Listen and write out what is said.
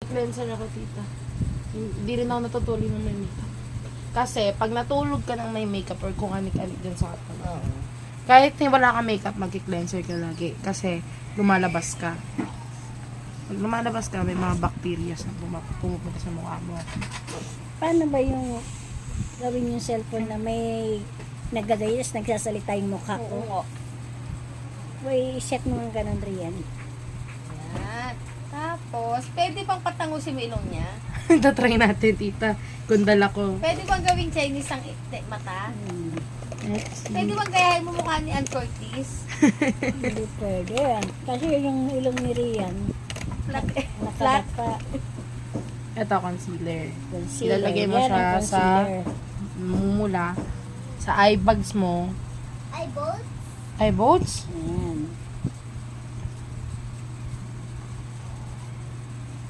Cleanser ako, tita. Hindi rin ako natutuloy ng may makeup. Kasi, pag natulog ka ng may makeup or kung anik-anik dyan sa katawan, kahit wala ka makeup, mag-cleanser ka lagi. Kasi, lumalabas ka. Pag lumalabas ka, may mga bacteria na pumupunta sa mukha mo. Paano ba yung gawin yung cellphone na may nagagayos, nagsasalita yung mukha ko? May set mo ng ganun rin yan. Yan. Tapos, pwede bang patangusin mo ilong niya? Tatry natin, tita. Kundal ako. Pwede bang gawing Chinese ang mata? Let's see. Pwede bang gayahin mo mukha ni Ann Curtis? Hindi pwede. Kasi yung ilong ni Rian, Flat. nakalat pa. Ito, concealer. Concealer. Ilalagay mo Yan siya ang concealer. mula sa eye bags mo. Eyeballs? Eye bolts? Ayan.